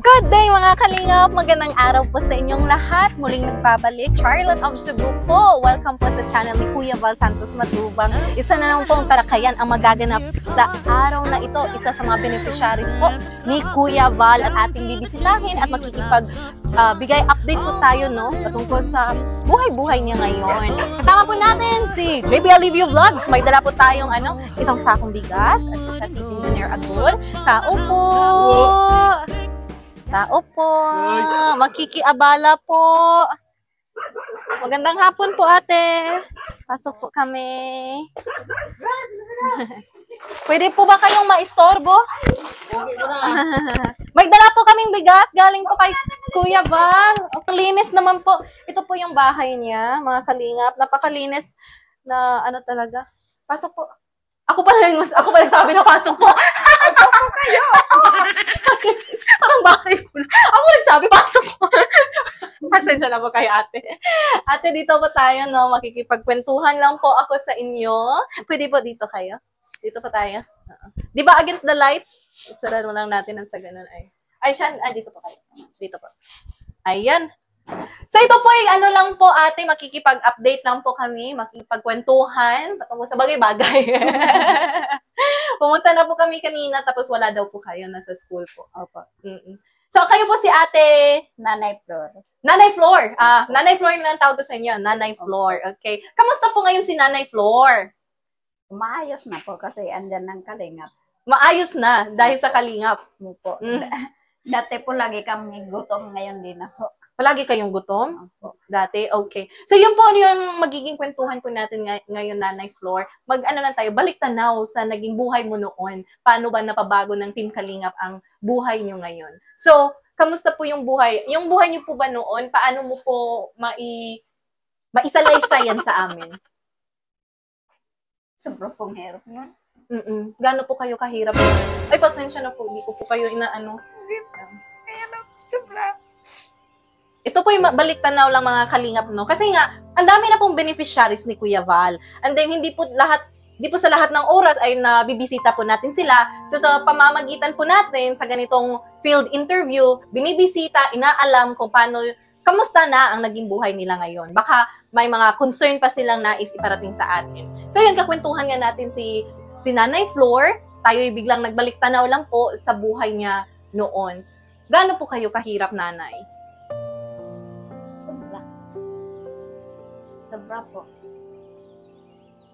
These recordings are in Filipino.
Good day mga kalingap! Magandang araw po sa inyong lahat. Muling nagbabalik, Charlotte of Cebu po. Welcome po sa channel ni Kuya Val Santos Matubang. Isa na lang pong talakayan ang magaganap sa araw na ito. Isa sa mga beneficiaries po ni Kuya Val at ating bibisitahin at makikipag-bigay update po tayo patungkol sa buhay-buhay niya ngayon. Kasama po natin si Baby Alivio Vlogs. May dala po tayong isang sakong bigas at saka si Engineer Agul. Tao po! Tao po, makikiabala po. Magandang hapon po ate. Pasok po kami. Pwede po ba kayong maistorbo? Okay po na. May dala po kaming bigas. Galing po kay Kuya Val. Ang linis naman po. Ito po yung bahay niya, mga kalingap. Napakalinis na talaga. Pasok po. Ako pa nagsabi na pasok po. Ako po kayo. Kasi parang bahay ko lang. Ako nagsabi, pasok po. Pasensya na po kayo, ate. Ate, dito po tayo, makikipagkwentuhan lang po ako sa inyo. Pwede po dito kayo? Dito po tayo. Di ba against the light? Sarado lang natin ang sa ganun. Ay, dito po kayo. Dito po. Ayan. So, ito po ay lang po, ate, makikipag-update lang po kami, makikipagkwentuhan patungkol sa bagay-bagay. Pumunta na po kami kanina, tapos wala daw po kayo, nasa school po. Opo. So, kayo po si ate Nanay Flor. Nanay Flor. Nanay Flor na ang tawag ko sa inyo. Nanay Flor. Okay. Kamusta po ngayon si Nanay Flor? Maayos na po kasi andyan ng kalingap. Maayos na dahil sa kalingap. Po. Dati po lagi kami gutom, ngayon din na po. Palagi kayong gutom? Dati? Okay. So, yun po yung magiging kwentuhan po natin ngayon, Nanay Flor. Lang tayo, balik tanaw sa naging buhay mo noon. Paano ba napabago ng Team Kalingap ang buhay nyo ngayon? So, kamusta po yung buhay? Yung buhay nyo po ba noon, paano mo po maisalaysay sa amin? Sobrang pong hirap nun. Gaano po kayo kahirap? Ay, pasensya na po. Hindi ko po kayo inaano. Hirap, sobra. Ito po yung balik tanaw lang mga kalingap, Kasi nga, ang dami na pong beneficiaries ni Kuya Val. And then, hindi po sa lahat ng oras ay nabibisita po natin sila. So, sa pamamagitan po natin sa ganitong field interview, binibisita, inaalam kung kamusta na ang naging buhay nila ngayon. Baka may mga concern pa silang nais iparating sa atin. So, yun, kakwentuhan nga natin si Nanay Flor. Tayo'y biglang nagbalik tanaw lang po sa buhay niya noon. Gaano po kayo kahirap, Nanay? Sobra po.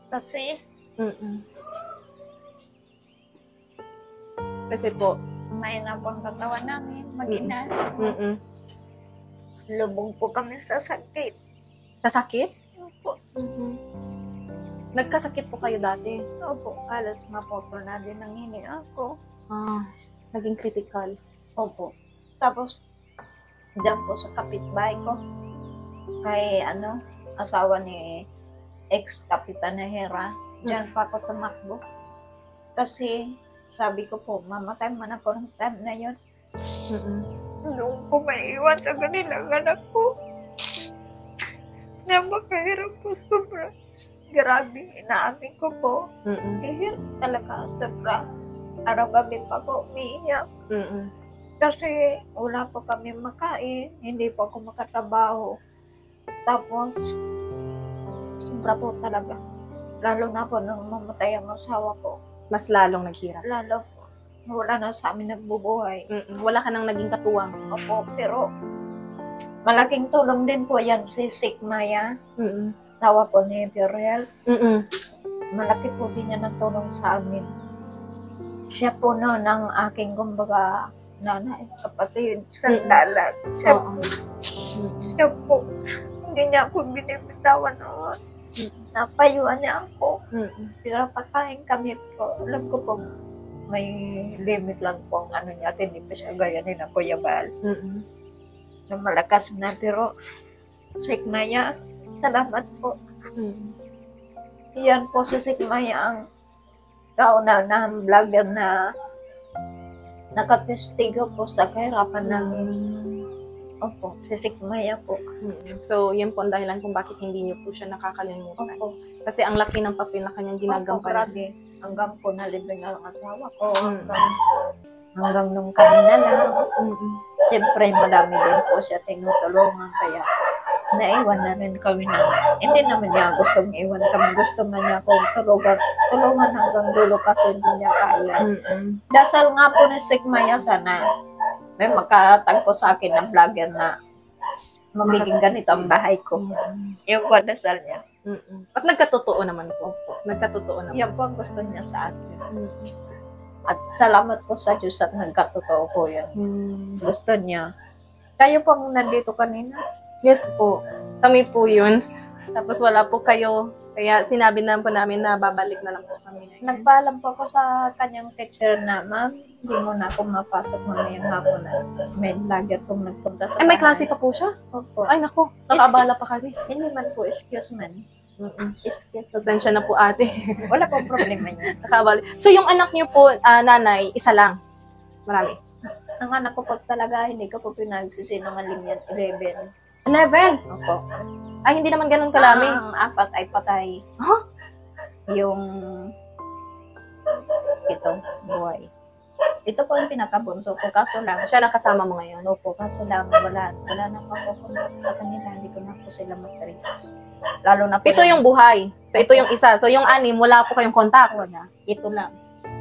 Kasi, Kasi po, may na po ang katawan namin, mag-ina. Lubong po kami sa sakit. Sa sakit? Opo. Nagkasakit po kayo dati? Opo, alas mapotol na din ang hini ako. Naging critical. Opo. Tapos, dyan po sa kapitbahay ko, kay asawa ni ex-kapitan na Hera, dyan pa ako tumakbo. Kasi, sabi ko po, mamatay man ako ng time na yun. Nung po may iwan sa kanilang anak ko, na makahirap po sobra. Grabe, inaamin ko po. Hirap talaga, sobra. Araw-gabi pa ko umiiyak. Kasi wala po kami makain, hindi po ako makatrabaho. Tapos, sobra po talaga. Lalo na po nung mamatay ang asawa ko. Mas lalong naghirap. Lalo po. Wala na sa amin nagbubuhay. Wala ka nang naging katuwang. Opo, pero malaking tulong din po yan si Sigmaya. Asawa po ni Fiorel. Malaki po din yan ang tulong sa amin. Siya po noon ang aking kumbaga nanay, kapatid, sandalan. Siya po. Hindi niya ako binibitawan noon. Napayuan niya ako. Pinapakain kami po. Alam ko po, may limit lang po ang niya. Hindi pa siya gaya ni na Kuya Val. Na malakas na, pero Sigmaya, salamat po. Iyan po si Sigmaya ang kauna-unahang vlogger na nakatestigo po sa kahirapan namin. Opo, si Sigmaya po. So, yan po ang dahilan kung bakit hindi niyo po siya nakakalimutan. Opo. Kasi ang laki ng papel na kanyang ginagampanan. Hanggang po nalibing ang asawa ko. Hanggang nung kanina lang. Mm-mm. Siyempre, madami din po siya tinutulungan. Kaya, naiwan na rin kami na. Hindi naman niya gustong iwan kami. Gusto man niya akong tulungan hanggang dulo kasi hindi niya kaya. Mm-mm. Dasal nga po ni Sigmaya sana may makatagpo sa akin ng vlogger na magiging ganito ang bahay ko. Yung po dasal niya. Mm-mm. At nagkatotoo naman po. Nagkatotoo naman. Yan po ang gusto niya sa akin. Mm-mm. At salamat po sa Diyos at nagkatotoo po yan. Mm. Gusto niya. Kayo po ang nandito kanina. Yes po. Kami po yun. Tapos wala po kayo. Kaya sinabi na po namin na babalik na lang po kami. Nagpaalam po ako sa kanyang teacher na, ma'am, hindi mo na ako mapasok mamayang hapon na may vlogger kong nagpunta sa Ay, may klase pa po siya? Opo. Ay, naku. Nakabala pa kami. Hindi man po, excuse man. Excuse. Pasensya na po ate. Wala po problema niya. Nakabala. So, yung anak niyo po, nanay, isa lang? Marami? Ang anak ko po talaga, hindi ko po pinagsisinungaling yan. 11. 11? Opo. Ay, hindi naman ganun kalami. Ang 4 ay patay. Huh? Yung ito, buhay. Ito po ang pinakabunso ko. Kaso lang, Siya nakasama mo ngayon? opo, kaso lang, wala na pa po contact sa kanila. Hindi ko na po sila matrace. Lalo na po. Ito yung buhay. So, ito yung isa. So, yung 6, wala po kayong contact. Wala. Ito lang.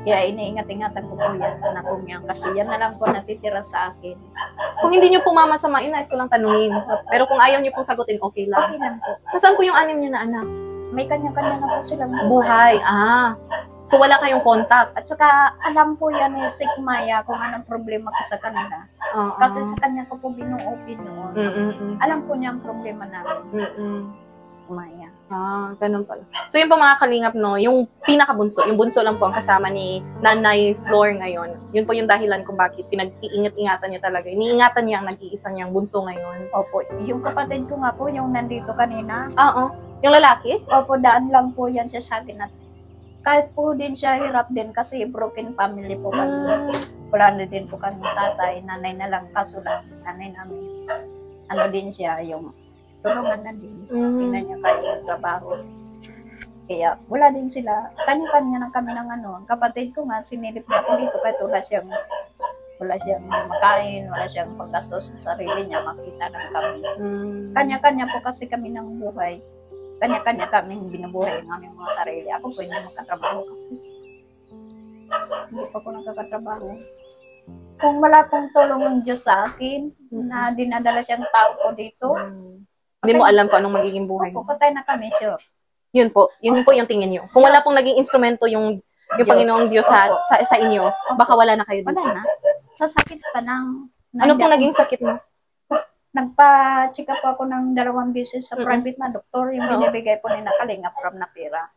Kaya iniingat-ingatan ko po yan. Anak ko yan. Kasi yan na lang po natitira sa akin. Kung hindi niyo po mamasamain, nais ko lang tanungin. Pero kung ayaw niyo pong sagutin, okay lang. Okay lang po. Nasaan po yung 6 niyo na anak? May kanya-kanya na po silang Buhay. So, wala kayong contact. At saka, alam po yan ni Sigmaya kung anong problema ko sa kanila. Kasi sa kanya ko po binuopen noon. Alam po niya ang problema namin. Sigmaya. Ganun pala. So, yung po mga kalingap, no, yung pinakabunso, yung bunso lang po ang kasama ni Nanay Flor ngayon. Yun po yung dahilan kung bakit pinag-iingat-ingatan niya talaga. Iniingatan niya ang nag-iisa niyang bunso ngayon. Opo. Yung kapatid ko nga po, yung nandito kanina. Oo. Yung lalaki? Opo, daan lang po yan siya sa akin. At kahit po din siya, hirap din kasi broken family po kami. Wala na din po kami tatay, nanay na lang, kaso lang, nanay namin. Ano din siya, yung tulungan na din. Tingnan niya kayo yung trabaho. Kaya wala din sila. Kanya-kanya na kami ng ano. Ang kapatid ko nga, sinilip na ako dito kahit wala siyang makain, wala siyang paggastos sa sarili niya, makita lang kami. Kanya-kanya po kasi kami ng buhay. Kanya-kanya kami binubuhay ng aming mga sarili. Ako po hindi makatrabaho kasi hindi pa ako nakakatrabaho. Kung wala pong tulong ng Diyos sa akin, na dinadala siyang tao ko dito, Hindi mo alam kung anong magiging buhay opo, mo. patay na kami, sure. Yun po yung tingin niyo. Kung wala pong naging instrumento yung Panginoong Diyos sa inyo, baka wala na kayo dito. Wala na. Sa sakit pa ng... Ano pong naging sakit mo? Nagpa-check up ako ng 2 beses sa private na doktor. Yung binibigay po ni Nakalingap from na pera.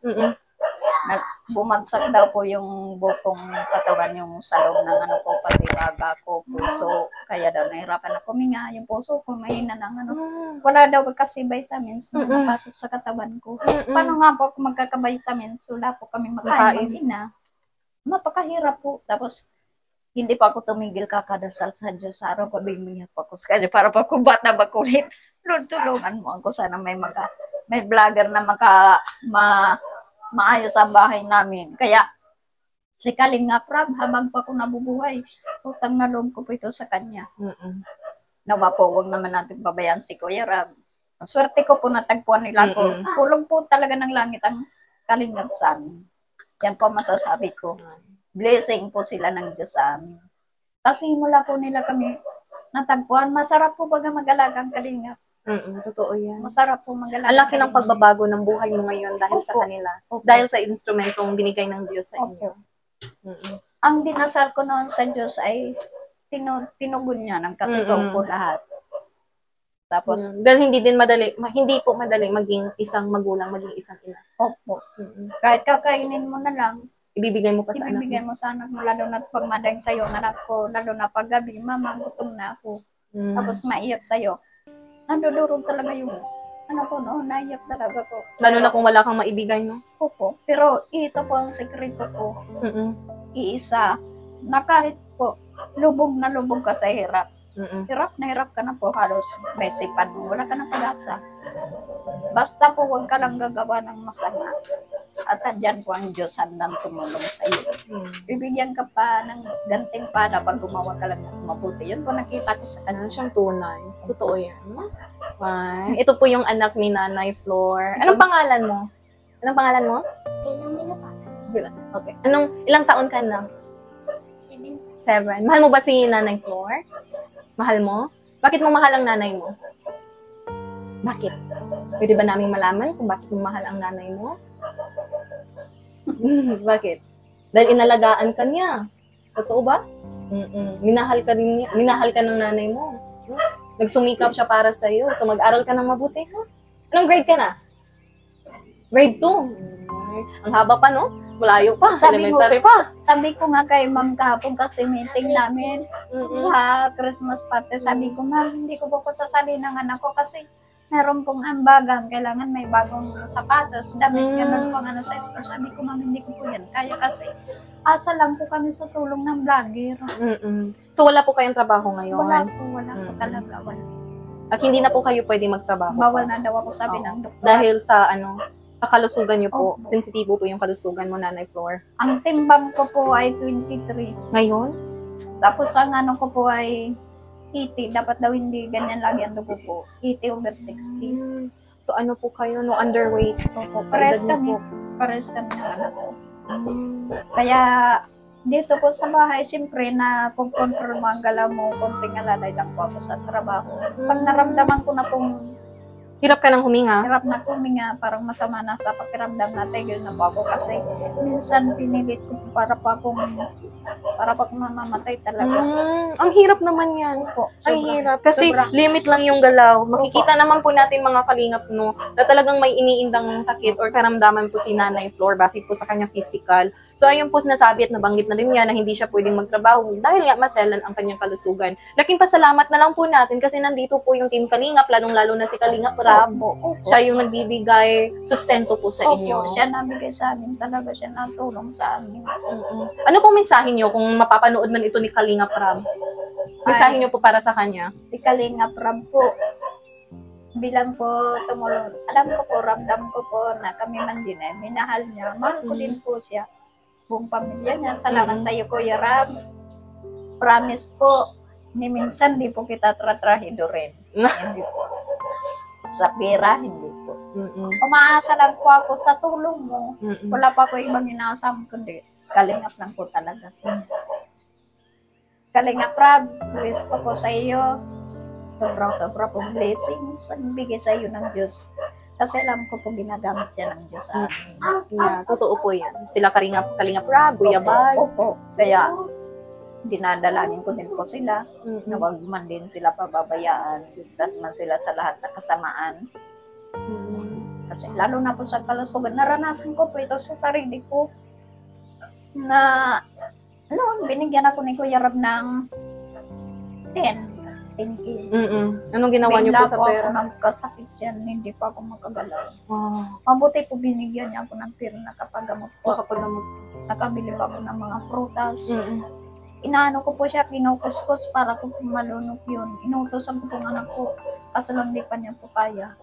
Bumagsak daw po yung bukong katawan, yung sa loob ng ano ko, pati raga ko, puso. Kaya daw nahirapan na kuminga. Yung puso ko, mahina ng ano. Wala daw kasi vitamins na napasok sa katawan ko. Paano nga po ako magkaka-vitamins? Wala po kami makain. Napakahirap po. Tapos, hindi pa ako tumigil kakadasal sa Diyos. Sa araw ko, bimiyak pa ako sa kanya. Para pa kung bata ba kulit. Lord, tulungan mo ako. Sana may vlogger na maayos ang bahay namin. Kaya, si Kalinga Prab, habang pa ako nabubuhay, utang na loob ko po ito sa kanya. Nawa po, huwag naman natin babayan si Kuya Ram. Ang swerte ko po natagpuan nila ko. Tulong po talaga ng langit ang Kalingap sa amin. Yan po masasabi ko. Blessing po sila ng Diyos sa amin. Kasi mula po nila kami natagpuan. Masarap po baga mag-alagang Kalingap. Totoo yan. Masarap po mag-alagang. Ang laki ng pagbabago ng buhay mo ngayon dahil sa kanila. Dahil sa instrumentong binigay ng Diyos sa inyo. Ang dinasal ko noon sa Diyos ay tinugon niya ng katotoo po lahat. Tapos, dahil hindi po madali maging isang magulang, maging isang ina. Opo. Kahit kakainin mo na lang, ibibigay mo pa sa anak mo. Ibibigay mo sa anak mo, lalo na pag madaling sa'yo, anak ko, lalo na pag gabi, mama, gutom na ako. Tapos maiyak sa'yo. Nandudurog talaga yung, ano ko, no, naiyak talaga ko. Lalo na kung wala kang maibigay, no? Opo. Pero ito po ang sekreto ko. Iisa, na kahit po, lubog na lubog ka sa hirap. Hirap na hirap ka na po, halos may sipan mo. Wala ka ng pag-asa. Basta po, huwag ka lang gagawa ng masama. At andyan po ang Diyos handang tumulong sa iyo. Mm. Bibigyan ka pa ng ganting pada pag gumawa ka lang ng mabuti. Yun po nakita ko sa kanya. Ano siyang tunay. Totoo yan. Ay, ito po yung anak ni Nanay Flor. Anong pangalan mo? Anong pangalan mo? Pilomino pa. Okay. Ilang taon ka na? 7. Mahal mo ba si Nanay Flor? Mahal mo? Bakit mo mahal ang nanay mo? Bakit? Pwede ba naming malaman kung bakit mo mahal ang nanay mo? Bakit? Dahil inalagaan ka niya. Totoo ba? Minahal ka rin niya. Minahal ka ng nanay mo. Nagsumikap siya para sa iyo. So mag-aral ka ng mabuti, ha? Anong grade ka na? Grade 2. Ang haba pa, no? Malayo pa. Elementary pa. Sabi ko nga kay ma'am kahapon kasi meeting namin sa Christmas party. Sabi ko, ma'am, hindi ko po sasali ng anak ko kasi meron pong ambagan. Kailangan may bagong sapatos, damit, ganun pong ano sa school. Sabi ko, ma'am, hindi ko po yan kaya kasi asa lang po kami sa tulong ng vlogger. So wala po kayong trabaho ngayon? Wala po talaga. Wala. At hindi na po kayo pwede magtrabaho? Bawal na daw ako sabi ng doktor. Dahil sa sa kalusugan niyo po. Opo. Sensitibo po yung kalusugan mo, Nanay Flor. Ang timbang ko po ay 23. Ngayon? Tapos ang ano ko po ay 80. Dapat daw hindi ganyan lagi ang dugo po. 80/60. So ano po kayo? No, underweight? Opo. Sa Pares edad kami. niyo Pares kami ng anak ko. po. Kaya dito po sa bahay, siyempre na kung control mo ang galaw mo, konting alalay lang po ako sa trabaho. Pag naramdaman ko na pong Hirap ka ng huminga? hirap na huminga, parang masama na sa pakiramdam na tigil na po ako kasi minsan pinilit ko para pa akong mamamatay talaga. Ang hirap naman yan. Po, Ang hirap. Kasi sobra. limit lang yung galaw. Makikita naman po natin mga kalingap, no, na talagang may iniindang sakit or karamdaman po si Nanay Flor base po sa kanyang physical. So ayun po sinasabi at nabanggit na rin niya na hindi siya pwedeng magtrabaho dahil nga maselan ang kanyang kalusugan. Laking pasalamat na lang po natin kasi nandito po yung Team Kalingap, lalong-lalo na si Kalingap Rab. Opo. Siya yung nagbibigay sustento po sa inyo. Opo, siya nabigay sa amin talaga, siya natulong sa amin. Ano pong mensahe niyo kung mapapanood man ito ni Kalingap Rab? Mensahe niyo po para sa kanya? Si Kalingap Rab po, bilang po tumulong, alam ko po, ramdam ko po na kami man din eh, minahal niya, mahal ko din po siya, buong pamilya niya. Salamat sa iyo, Kuya Rab. Promise po, ni minsan di po kita tratrahido rin. Hindi po. Sa pera, hindi po. Umaasa lang po ako sa tulong mo. Wala pa ako ibang inaasam kundi Kalingap lang po talaga. Kalingap Rab, wish ko po sa iyo sobra pong blessings ang bigay sa iyo ng Diyos. Kasi alam ko po ginagamit siya ng Diyos sa amin. Yeah, totoo po yan. Sila Kalingap Rab, Kuya Bal. Opo. Kaya dinadalangin ko din po sila na wag man din sila pababayaan. Ligtas man sila sa lahat ng kasamaan. Kasi lalo na po sa kalusugan, naranasan ko po ito sa sarili ko na binigyan ako ni Kuya Rab ng 10 kilos. Anong ginawa niyo po sa Bigla pera? ako nagkasakit yan, hindi pa ako makagalaw. Wow. Mabuti po binigyan niya ako ng pera na kapagamot po. Makapagamot. Nakabili pa ako ng mga prutas. Inaano ko po siya, kinukuskus para ko malunok yun. Inutosan ko po ng anak ko. Kaso lang di pa niya po kaya.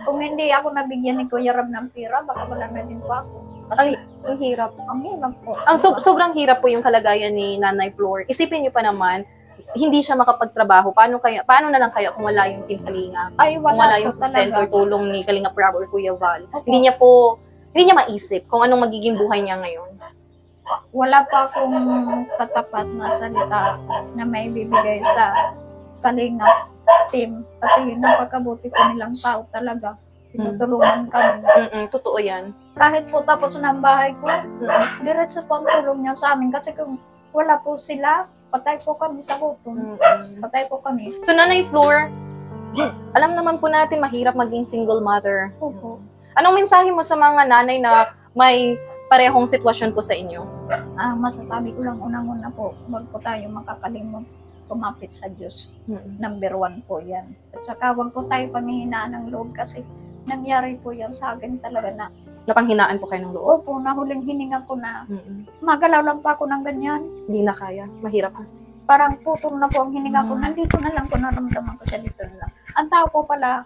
Kung hindi ako nabigyan ni Kuya Rab ng pera, baka wala na din po ako. Kasi Ang hirap. ang hirap po. Sobrang hirap po yung kalagayan ni Nanay Flor. Isipin niyo pa naman, hindi siya makapagtrabaho. Paano na lang kaya kung wala yung Team Kalingap? Ay, Kung wala po yung sustento or talaga. tulong ni Kalingap Rab or Kuya Val. Opo. Hindi niya maisip kung anong magiging buhay niya ngayon. Wala pa akong katapat na salita na may bibigay sa Kalingap team. Kasi napakabuti po nilang tao talaga. Tinutulungan kami. Totoo yan. Kahit po tapos ng bahay ko, diretso po ang tulong niya sa amin. Kasi kung wala po sila, patay po kami sa gutom. Patay po kami. So, Nanay Flor, alam naman po natin mahirap maging single mother. Opo. Anong mensahe mo sa mga nanay na may parehong sitwasyon po sa inyo? Masasabi ko lang unang-una po, wag po tayo makakalimot kumapit sa Diyos. Number 1 po yan. At saka wag po tayo panghihinaan ng loob kasi nangyari po yan sa akin talaga na Napanghinaan po kayo ng loob? opo, na huling hininga ko na magalaw lang pa ako ng ganyan. Hindi na kaya. Mahirap. Parang putol na po ang hininga ko. Nandito na lang ko, naramdaman ko siya dito na lang. Ang tao po pala,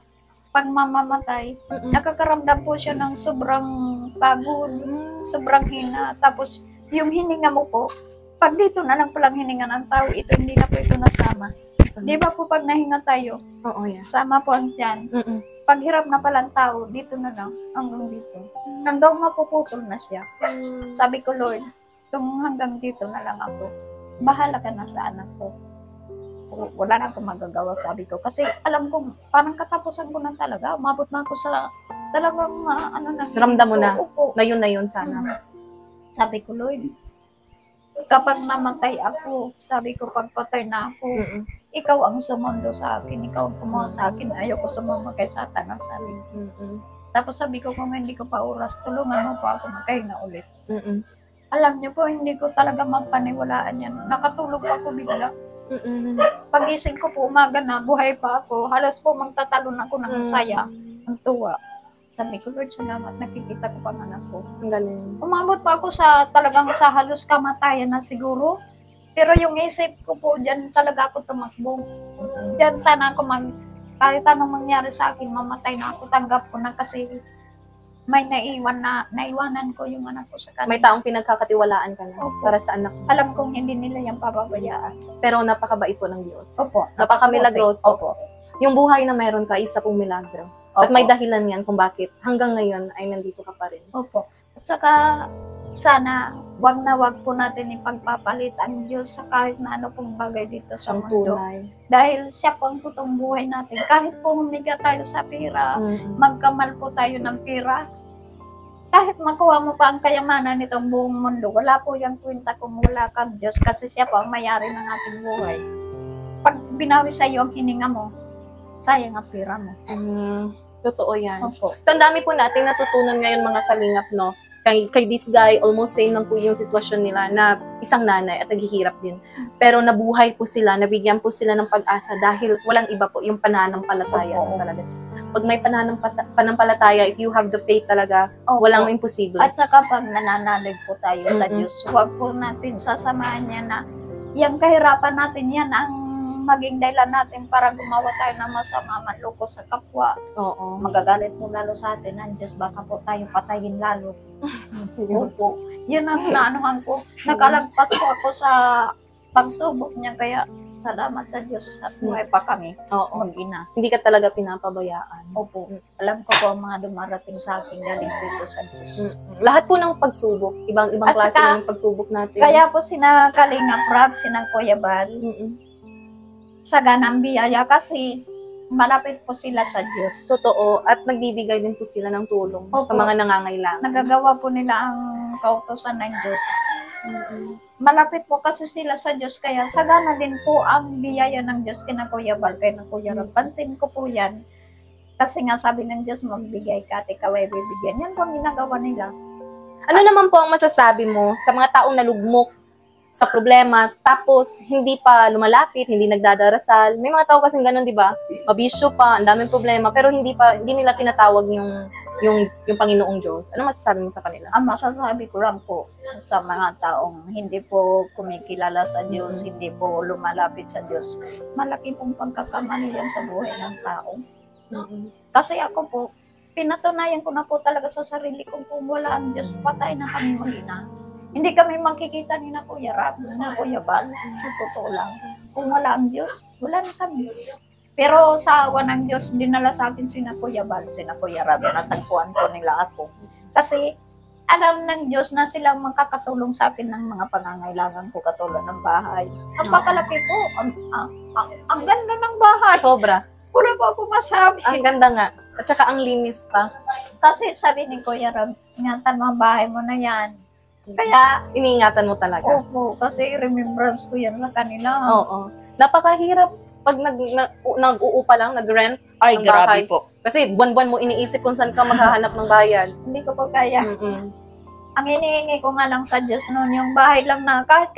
pag mamamatay, nakakaramdam po siya ng sobrang pagod, sobrang hina. Tapos, yung hininga mo po, pag dito na lang palang hininga ng tao, ito hindi na po ito nasama. Di ba po pag nahinga tayo, Oo, yan. sama po ang tiyan. Pag hirap na palang tao, dito na lang, hanggang dito. Hanggang mapuputol na siya. Sabi ko, Lord, kung hanggang dito na lang ako, bahala ka na sa anak ko. Wala na akong magagawa, sabi ko. Kasi alam ko, parang katapusan ko na talaga. Umabot na ako sa talagang, ano na. Ramdam mo na, Upo. na yun sana. Sabi ko, Lord, kapag namatay ako, sabi ko, pagpatay na ako, ikaw ang sumundo sa akin, ikaw ang kumuha sa akin, ayoko sumama kay Satanas, sabi ko. Tapos sabi ko, kung hindi ko pa oras, tulungan mo pa ako makahinga ulit. Alam niyo po, hindi ko talaga mapaniwalaan yan. Nakatulog pa ako bigla. Pagising ko po, umaga na, buhay pa ako. Halos po magtatalon ako ng saya, ng tuwa. Sabi ko, Lord, salamat, nakikita ko pang anak ko. Ang galing. Umabot pa ako sa talagang sa halos kamatayan na siguro. Pero yung isip ko po, dyan talaga ako tumakbo. Dyan sana ako kahit anong mangyari sa akin, mamatay na ako, tanggap ko na kasi may naiwanan ko yung anak ko sa kanila. May taong pinagkakatiwalaan ka na para sa anak mo. Alam kong hindi nila yung pababayaan. Pero napakabait po ng Diyos. Opo. Napaka-milagroso. Opo. Yung buhay na meron ka, isa pong milagro. At may dahilan yan kung bakit hanggang ngayon ay nandito ka pa rin. Opo. At saka, sana, wag na wag po natin ipagpapalit ang Diyos sa kahit na ano pong bagay dito sa Ang mundo. tunay. Dahil siya po ang tutong buhay natin. Kahit po humiga tayo sa pera, magkamal po tayo ng pera, kahit makuha mo pa ang kayamanan nitong buong mundo, wala po yung kwenta kung wala kang Diyos kasi siya po ang mayari ng ating buhay. Pag binawi sa iyo ang hininga mo, sayang ang pera mo. Totoo yan. Opo. So, ang dami po natin natutunan ngayon mga kalingap, no? Kay this guy, almost same lang po yung sitwasyon nila na isang nanay at naghihirap din. Pero nabuhay po sila, nabigyan po sila ng pag-asa dahil walang iba po, yung pananampalataya talaga. Pag may pananampalataya, if you have the faith talaga, walang imposible. At saka pag nananalig po tayo sa Diyos, huwag po natin sasamahan niya na yung kahirapan natin yan ang maging dahilan natin para gumawa tayo ng masama, manloko sa kapwa. Oo. Magagalit mo lalo sa atin ng Diyos, baka po tayo patayin lalo. Opo. Yun ang naanuhan ko. Nakalagpas po ako sa pagsubok niya, kaya salamat sa Diyos at buhay pa kami. Oo. Mag-ina. Hindi ka talaga pinapabayaan. Opo. Alam ko po ang mga dumarating sa akin galing dito sa Diyos. Lahat po ng pagsubok, ibang At klase saka, ng pagsubok natin. Kaya po sina Kalinga Prab, sina Kuya Bal, sa ganang biyaya kasi malapit po sila sa Diyos. Totoo. At nagbibigay din po sila ng tulong sa mga nangangailangan. Nagagawa po nila ang kautusan ng Diyos. Malapit po kasi sila sa Diyos, kaya sagana din po ang biyaya ng Diyos kina Kuya Bal, kay na Kuya Rab. Pansin ko po yan. Kasi nga sabi ng Diyos, magbigay ka at ikaw ay bibigyan. Yan po ang ginagawa nila. Ano naman po ang masasabi mo sa mga taong nalugmok sa problema, tapos hindi pa lumalapit, hindi nagdadarasal? May mga tao kasing ganun, di ba? Mabisyo pa, ang daming problema, pero hindi nila tinatawag yung Panginoong Diyos. Ano masasabi mo sa kanila? Ang masasabi ko lang po sa mga taong hindi po kumikilala sa Diyos, hindi po lumalapit sa Diyos, malaki pong pagkakamali yan sa buhay ng tao. Kasi ako po, pinatunayan ko na po talaga sa sarili ko, kung wala ang Diyos, patay na kami mag-ina. Hindi kami makikita ni na Kuya Rab, na Kuya Bal, sa totoo lang. Kung wala ang Diyos, wala na kami. Pero sa awa ng Diyos, dinala sa akin sina Kuya Bal, sina Kuya Rab, natagpuan ko nila ako. Kasi alam ng Diyos na silang makakatulong sa akin ng mga pangangailangan ko, katulad ng bahay. Ang pakalaki po, ang ganda ng bahay. Sobra. Wala po ako masabi. Ang ganda nga. At saka ang linis pa. Kasi sabi ni Kuya Rab, ingatan mo ang bahay mo na yan. Kaya, iniingatan mo talaga. opo, kasi remembrance ko yan sa kanila. Oo. Napakahirap pag nag-uupa lang, nag-rent Ay, ng grabe bahay. po. Kasi buwan-buwan mo iniisip kung saan ka maghahanap ng bayad. Hindi ko po kaya. Ang hinihingi ko nga lang sa Diyos noon, yung bahay lang na, kahit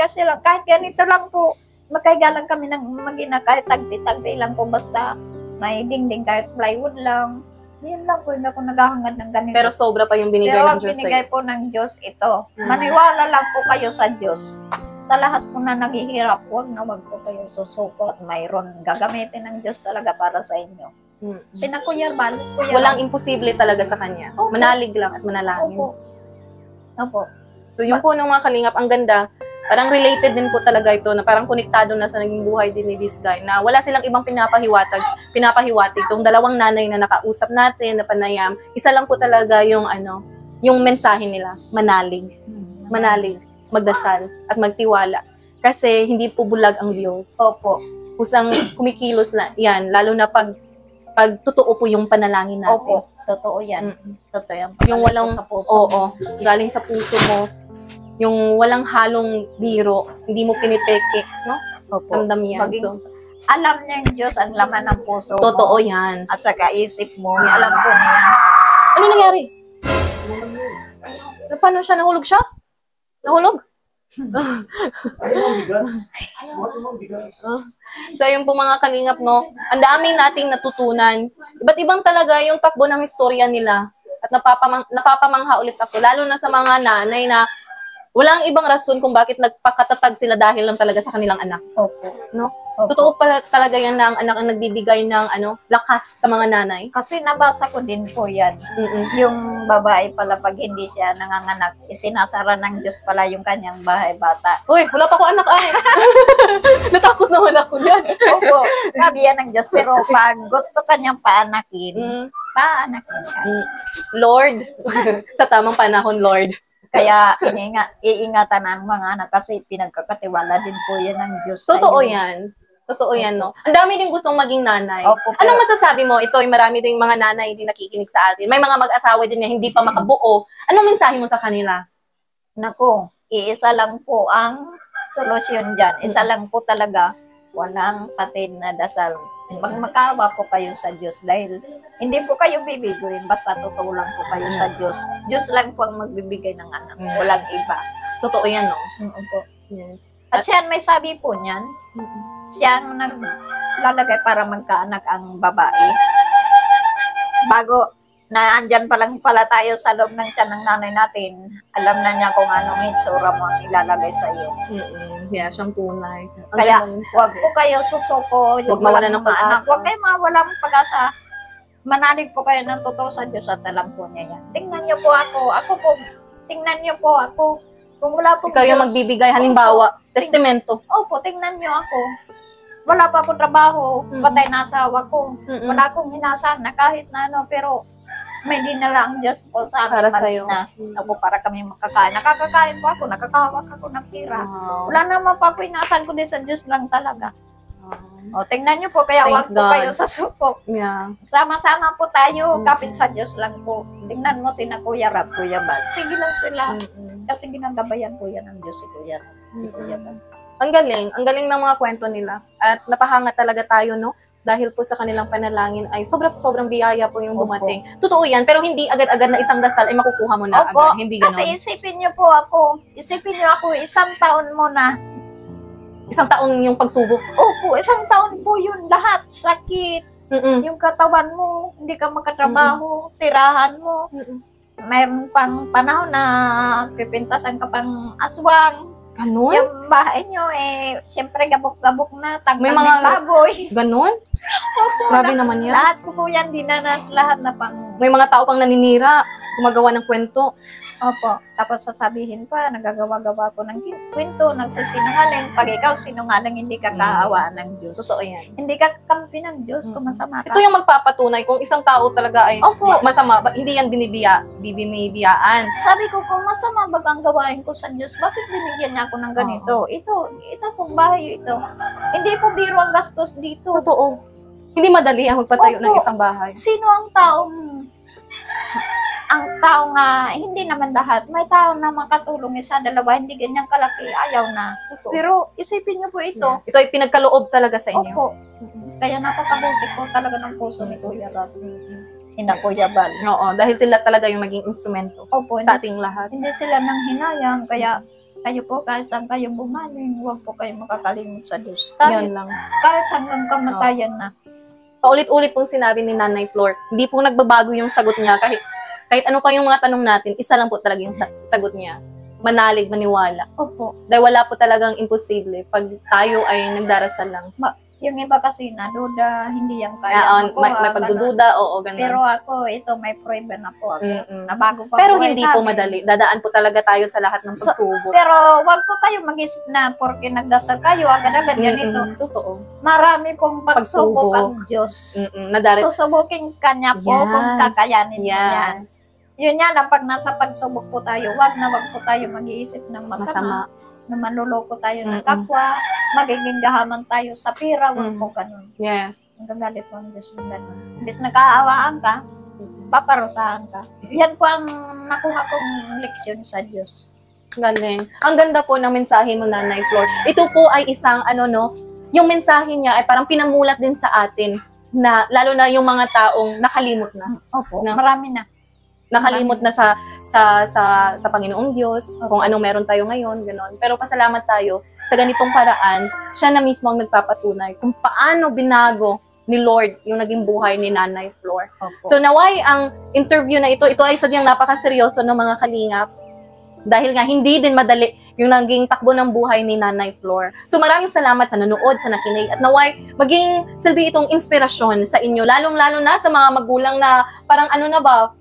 ganito lang po, magkaiga lang kami ng mag-ina, kahit tagti-tagti lang po, basta may dingding, kahit plywood lang. Yun lang po, hindi ako naghahangad ng ganito. Pero sobra pa yung binigay Pero ng ang Diyos binigay po ng Diyos ito. Maniwala lang po kayo sa Diyos. Sa lahat po na naghihirap, huwag po kayo susuko at mayroon gagamitin ng Diyos talaga para sa inyo. Sina Kuya Bal, Walang imposible talaga sa Kanya. Opo. Manalig lang at manalangin. Opo. Opo. So, yung po ng mga kalingap, ang ganda. Parang related din po talaga ito, na parang konektado na sa naging buhay din ni this guy, na wala silang ibang pinapahiwatig. Itong dalawang nanay na nakausap natin, na panayam, isa lang po talaga yung yung mensahe nila, manalig, magdasal, at magtiwala. Kasi hindi po bulag ang Diyos. Opo. Kusang kumikilos na yan, lalo na pag totoo po yung panalangin natin. Opo. Totoo yan. Totoo yan. Yung walang, sa puso. oo, galing sa puso mo, yung walang halong biro, hindi mo pinipeke, no? Opo. Ramdam yan. So, alam niya yung Diyos ang laman ng puso mo. Totoo yan. At saka isip mo. Yan. Alam ko niya. Ano nangyari? Paano siya? Nahulog siya? Nahulog? So, yung po mga kalingap, no? Ang daming nating natutunan. Iba't ibang talaga yung takbo ng istorya nila. At napapamangha ulit ako. Lalo na sa mga nanay na walang ibang rason kung bakit nagpakatatag sila dahil lang talaga sa kanilang anak. Opo. No? Opo. Totoo pa talaga yan na ang anak ang nagbibigay ng lakas sa mga nanay. Kasi nabasa ko din po yan. Yung babae pala pag hindi siya nanganganak, isinasara ng Diyos pala yung kanyang bahay bata. Uy, wala pa ko anak ay. Natakot naman ako yan. Opo, sabi yan ng Diyos. Pero pag gusto kanyang paanakin, paanakin ka. Lord, sa tamang panahon, Lord. Kaya iingatan ang mga anak kasi pinagkakatiwala din po yan ng Diyos. Totoo yan. Totoo yan, no? Ang dami din gustong maging nanay. Opo, Anong masasabi mo? Ito ay marami ding mga nanay hindi nakikinig sa atin. May mga mag-asawa din na hindi pa makabuo. Anong mensahe mo sa kanila? Nako, iisa lang po ang solusyon dyan. Isa lang po talaga. Walang patid na dasal. Magmakawa po kayo sa Diyos dahil hindi po kayo bibiguin basta totoo lang po kayo sa Diyos. Diyos lang po ang magbibigay ng anak. Walang iba. Totoo yan, no? Opo. Yes. At siya may sabi po niyan, siya ang naglalagay para magkaanak ang babae. Bago na andyan pa lang pala tayo sa loob ng tiyan ng nanay natin, alam na niya kung anong itsura mo ang ilalagay sa iyo. Yeah, siyang tunay. Kaya huwag po kayo susuko, huwag mawalan ng pag-asa. Huwag kayo mawalan ng pag-asa. Manalig po kayo ng totoo sa Diyos at alam po niya yan. Tingnan niyo po ako. Ako po, tingnan niyo po ako. Kung wala po ikaw yung magbibigay, halimbawa, testamento. Opo, tingnan niyo ako. Wala pa po trabaho, patay na asawa ko. Wala akong hinasana na kahit na ano, pero may dinala ang Diyos po sa amin. Para sa'yo. Opo, para kami makakain. Nakakakain po ako, nakakahawak ako ng pira. Wow. Wala naman pa po inasan ko din sa Diyos lang talaga. O, tingnan niyo po, kaya Thank huwag po God. kayo sa suko. Yeah. Sama-sama po tayo, kapit sa Diyos lang po. Tingnan mo sina Kuya Rab, Kuya Bal. Sige lang sila. Kasi ginagabayan po yan ng Diyos si Kuya Rab. Si Kuya Bal. Ang galing ng mga kwento nila. At napahanga talaga tayo, no? Dahil po sa kanilang panalangin ay sobrang biyaya po yung dumating. Totoo yan, pero hindi agad-agad na isang dasal ay makukuha mo na Opo, agad. Hindi ganon. kasi isipin niyo po ako, isang taon mo na. Isang taon yung pagsubok. Opo, isang taon po yun. Lahat, sakit, yung katawan mo, hindi ka makatrabaho, tirahan mo. Mayroon pang panahon na pipintasan ka pang aswang. Ganon? Yung bahay nyo, siyempre gabok-gabok na, May tangkal mga ng baboy. Ganon? Opo, Grabe naman yan. lahat po po yan, dinanas, lahat na pang... May mga tao pang naninira, gumagawa ng kwento. Opo, tapos sasabihin pa, nagagawa-gawa ko ng kwento, nagsisinungaling. Pag ikaw sinungaling, hindi ka kaawaan ng Diyos. Totoo yan. Hindi ka kampi ng Diyos kung masama ka. Ito yung magpapatunay kung isang tao talaga ay Opo. masama, hindi yan binibiyaan. Sabi ko, kung masama ba ang gawain ko sa Diyos, bakit binigyan niya ako ng ganito? Ito pong bahay ito. Hindi po biro ang gastos dito. Totoo. Hindi madali ang magpatayo Opo. ng isang bahay. Sino ang tao nga, hindi naman lahat. May tao na makatulong isa, dalawa, hindi ganyang kalaki, ayaw na. Totoo. Pero isipin niyo po ito. Ito ay pinagkaloob talaga sa inyo. Opo. Kaya napakabuti po talaga ng puso ni Kuya Rab. Ina Kuya Bal. Oo, dahil sila talaga yung maging instrumento Opo, sa ating lahat. hindi sila nang hinayang, kaya kayo po, kahit saan kayo bumaling, huwag po kayo makakalimot sa Diyos. Yan lang. Kahit hanggang kamatayan na. Paulit-ulit pong sinabi ni Nanay Flor, hindi po nagbabago yung sagot niya kahit ano pa yung mga tanong natin, isa lang po talaga yung sagot niya. Manalig, maniwala. Opo. Dahil wala po talagang imposible pag tayo ay nagdarasal lang. Yung iba kasi naduda, hindi yan kaya may pagdududa, oo, ganun. Pero ako, ito, may prueba na po ako. Nabago pa pero hindi po madali. Dadaan po talaga tayo sa lahat ng pagsubok. Pero wag po kayo mag-isip na porque nagdasal kayo, agad-agad ganito. Totoo. Marami pong pagsubok ang Diyos. Susubukin kanya po kung kakayanin mo yan. Yun yan, pag nasa pagsubok po tayo, wag po tayo mag-iisip ng masama. Na manluloko tayo ng kapwa, magiging gahaman tayo sa pira, wag po ganun. Yes. Ang gagalit po ang Diyos ng ganun. Imbis nakaawaan ka, paparusahan ka. Yan po ang nakuha kong leksyon sa Diyos. Galing. Ang ganda po ng mensahe mo, Nanay Flor. Ito po ay isang, yung mensahe niya ay parang pinamulat din sa atin na, lalo na yung mga taong nakalimot na. Opo, marami na. Nakalimot na sa Panginoong Diyos, kung anong meron tayo ngayon, gano'n. Pero pasalamat tayo sa ganitong paraan, siya na mismo ang nagpapatunay kung paano binago ni Lord yung naging buhay ni Nanay Flor. Opo. So naway ang interview na ito ay sadyang napakaseryoso ng mga kalingap. Dahil nga hindi din madali yung naging takbo ng buhay ni Nanay Flor. So maraming salamat sa nanood, sa nakinig, at naway maging silbi itong inspirasyon sa inyo, lalong-lalo na sa mga magulang na parang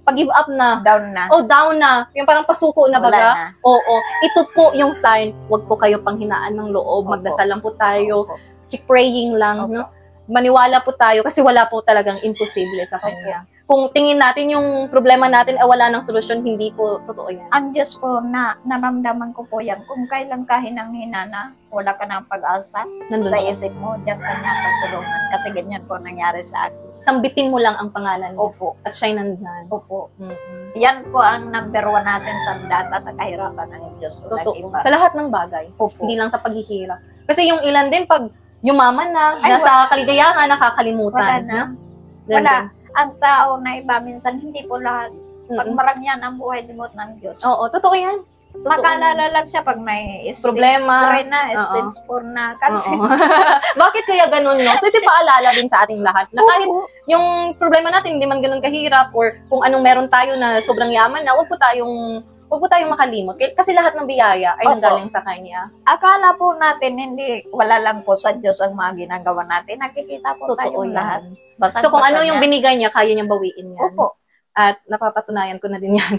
pag-give up na. Down na. Down na. Yung parang pasuko na baga. Oo. Ito po yung sign, wag po kayo panghinaan ng loob. Opo. Magdasal lang po tayo. Opo. Keep praying lang. Opo. No? Maniwala po tayo kasi wala po talagang imposible sa Kanya. Opo. Kung tingin natin yung problema natin ay wala ng solusyon, hindi po totoo yan. Ang Diyos po, naramdaman ko po yan. Kung kailan ka hinang-hina wala ka ng pag-asa sa isip mo, diyan ka niya tutulungan. Kasi ganyan po nangyari sa akin. Sambitin mo lang ang pangalan mo. Opo. At siya'y nandyan. Opo. Yan po ang number 1 natin sa data sa kahirapan ng Diyos. Totoo. Sa lahat ng bagay. Opo. Hindi lang sa paghihirap. Kasi yung ilan din, pag yumaman na, nasa kaligayahan, nakakalimutan. Wala. Ang tao na iba, minsan hindi po lahat. Pag marangyan ang buhay, limot ng Diyos. Oo, totoo yan. Makalala lang siya pag may problema, stage 3 na, stage 4 na, cancer. Bakit kaya ganun, no? So ito paalala din sa ating lahat na kahit yung problema natin hindi man ganun kahirap or kung anong meron tayo na sobrang yaman na, wag po tayong makalimot. Kasi lahat ng biyaya ay nanggaling sa Kanya. Akala po natin, wala lang po sa Diyos ang mga ginagawa natin. Nakikita po tayong lahat. So kung ano yung binigay niya, kaya niyang bawiin yan. Opo. At napapatunayan ko na din yan.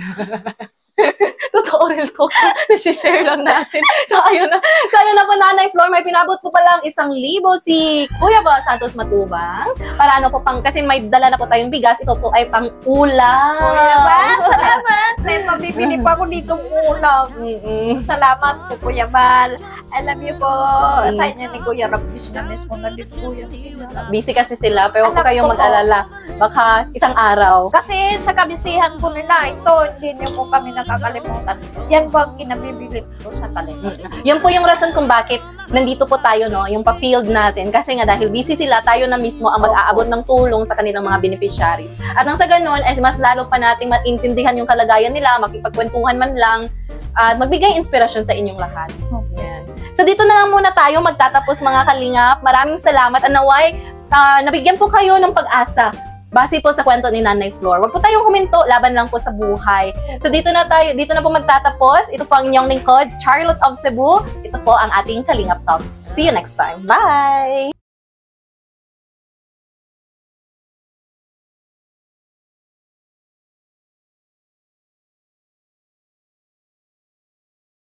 Totoo real talk. Nasi-share lang natin. So ayun na po, Nanay Flor, may pinabot po palang 1,000 si Kuya Bal Santos Matubang. Para kasi may dala na po tayong bigas. Ito po ay pang ulam. Kuya Bal, salamat. May mabibili pa ako ditong ulam. Salamat po, Kuya Bal. I love you po. Sa inyo ni Kuya Rabis na miss ko na din po yan sila. Busy kasi sila, pero huwag po kayong mag-alala. Baka isang araw. Kasi sa kabisihan po nila, ito, hindi niyo po kami nakakalimutan. Yan po ang kinabibili po sa kalimutan. Yan po yung rason kung bakit nandito po tayo, no, yung pa-field natin. Kasi nga dahil busy sila, tayo na mismo ang mag-aabot ng tulong sa kanilang mga beneficiaries. At nang sa ganun, ay mas lalo pa nating maintindihan yung kalagayan nila, makipagkwentuhan man lang, at magbigay inspirasyon sa inyong lahat. Yan. So dito na lang muna tayo magtatapos, mga kalingap. Maraming salamat. Naway, nabigyan po kayo ng pag-asa base po sa kwento ni Nanay Flor. Huwag po tayong huminto, laban lang po sa buhay. So dito na po magtatapos. Ito po ang inyong lingkod, Charlotte of Cebu. Ito po ang ating Kalingap Talk. See you next time. Bye!